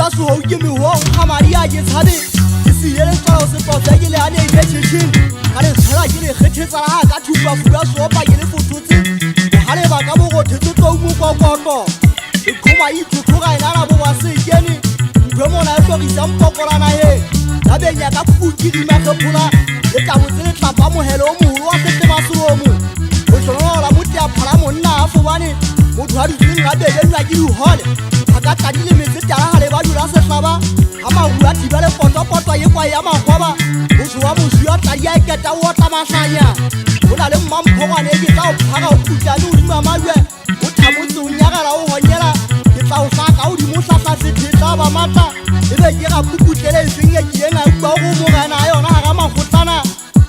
Fura su ho give me ho Maria je tsabe si yele tsa o se tota ke le ane e tshitshini ka le tsara ke le kgethetsa la ka thupa fura su ba ke le fototse ha le ba ka bo go thetse tso mo kokoko e khoma e thuga ina la bo wa se kene ntwe mona e tlo ke sa mpokolana he la be nya ka fuki di ma khola e tla bo tsele tlapa mo helo mo wa se te masolomo o tsholo la muti a phala monna a fobane motho ha di tseng ga be le nna ke di hole ka ka di le metse tala ha le ba dula se hlaba ha mahua di ba le poto ye kwa ya magoba o tswa mo sia tla ya ke ta o tla mahlanya o na le mampongwane ke tla o phaka o kutla le o di mamalwe o thamotse o nyagala o honyela ke tla o saka o di mo hlahla se tla ba mata e be ke ga pukutlele seng e ke ena kwa go mo gana yona ga magotlana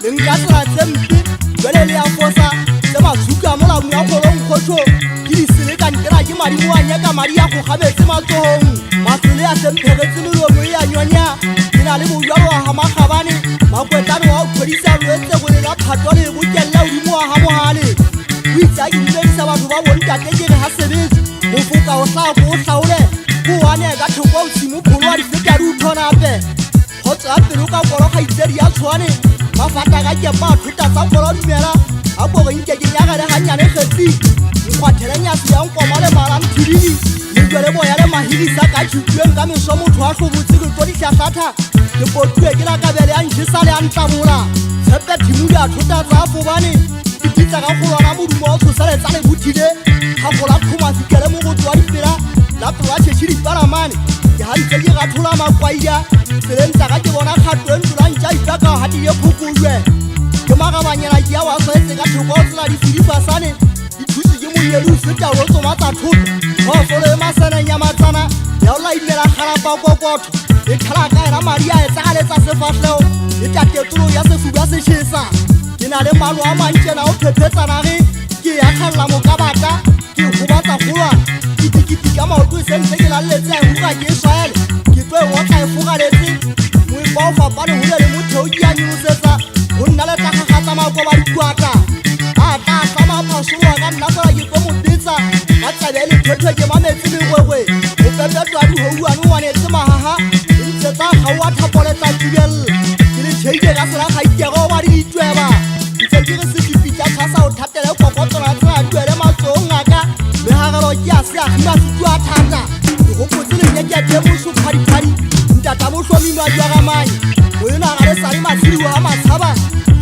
le nka tsela tsempe jwale le ya fosa se matsuka mo la mo ya golong khotho ke di sele ka ntela ke madi mo anya ka madi ya go gabetse matsohong matsele a semphegetse melomo e a nyonya ke na le bojalo wa hamagabane makwetano wa o khodisa lwetse go le la phatwa le bokella o di mo ha mohale o itsa ke ditsa batho ba bontate ke re ha sebetse mo foka o tla go hlaole go wane ka thoko o tsimo pholo wa di feta di uthonape go tswa pelo ka kolo ga itsedi ya tshwane ba fata ka ke ba thuta tsa kolo dumela a go re nke ke nyaga le hanyane kgetsi ngwathele nyasi ya nkoma le mala mthididi le jwale boya le mahirisa ka tshutweng ka meso motho a hlobotse ke tlo di hlathatha ke potwe ke la kabele ya ntshisa le a ntlabola tshepe thimudi a thuta tsa fobane ke pitsa ka golwana modumo o tshosaletsa le bothile ga gola khoma fikele mo go tswa dipela la tlola tshetse dipalamane ke hantse ke gathola makwaia selentsa ka ke bona kgatlo e ntlola ntša ipaka o hatile phokolwe ke magabanyela ke ya wa soetse ka thoko o tsela difidipasane dithusi ke monyedi o feta o tsoma tsa thota goofolo e masaneng ya matsana ya o la imela kgalapa kokotho e thala ka ena madi a e tsagaletsa sefatlheo e tatetolo ya sefuba se tšhesa ke na le malo a mantšena o phephetsanage ke ya tlhalola mokabata ke gobatsa golwa kitikiti ka maoto e sentse ke laletse a huka ke e swaele ke tlo e ngotla e fogaletse moepa o fapane gole le motheo ke a nyolosetsa go nna le tlhagagatsa makoba dikuaka a tla tlama phasoloa ka nna fela ke tlo mobetsa ka tsabe le phethwe ke mametse megwegwe o pepetwa dihouane ngwanetse mahaha e ntsetsa gao a thapoletsa tibelele ke le tšheile ka sela gaikego ba di ditweba ntse ke re setipitla tshasa o thatele kokotsona tsena duele matsoong aka megagelo ke a se agima fitu a thata ke gopotse lenyekete moso phadiphadi ntata mohlomima juagamanye o e naga le sale matshedigo a matshaba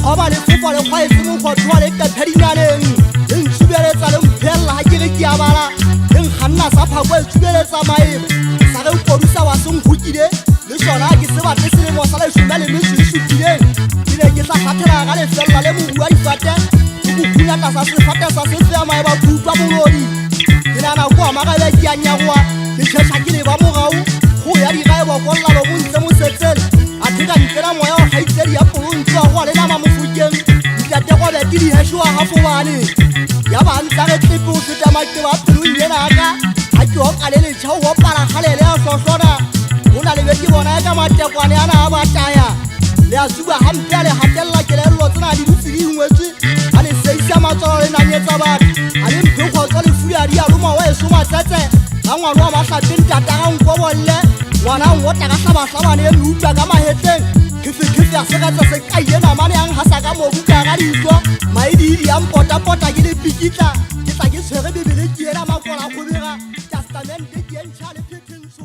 goba le fofa le kgwaetse mokgothoa le kaphadinyaneng le ntsubeletsa le mphelela ga ke re ke a bala le nkganna sa phako e tsubeletsa maemo sa ge kodusa wa senghokile le sona ke sebate selemo sa lešoma le metso e supileng ke ne ke tla kgathela ka lefelela le mobua difate ke bokhunata sa sefate sa sefea mae ba kutwa bolodi ke nana koa magabe ke a nyagoa ke tšhetša ke le ba mogau go ya digae bokollalo bontse mosetsele a theka nkela moya o gaitsedi ya polontsoa goa le nama mofokeng ditategobe ke dihešoa gafobane ya bantsage tlepe o feta makeba pelong yenaka ga ke okale letšha o opala galele ya hlohlona go na le be ke bona ka matekwane ana a bataya le a suba gampe a le gatelela kelelelo tsena di dutse di ngwetswe a le seisa matswalo le nanyetsa batho a le mphekgotswa le fuadi a loma wa eso matsetse ga ngwana wa matlapeng tataga nkobolle ngwana ngota ka hlabahlabane e meutwa ka mahetleng khefekhefe a sekatsa se kaie namane yang gasa ka mobu ka ga ditlo maedidi ya mpotapota ke le pikitla ke tla ke tshwere bebele ke ena makola kgobega testamente ke entšha le phethenso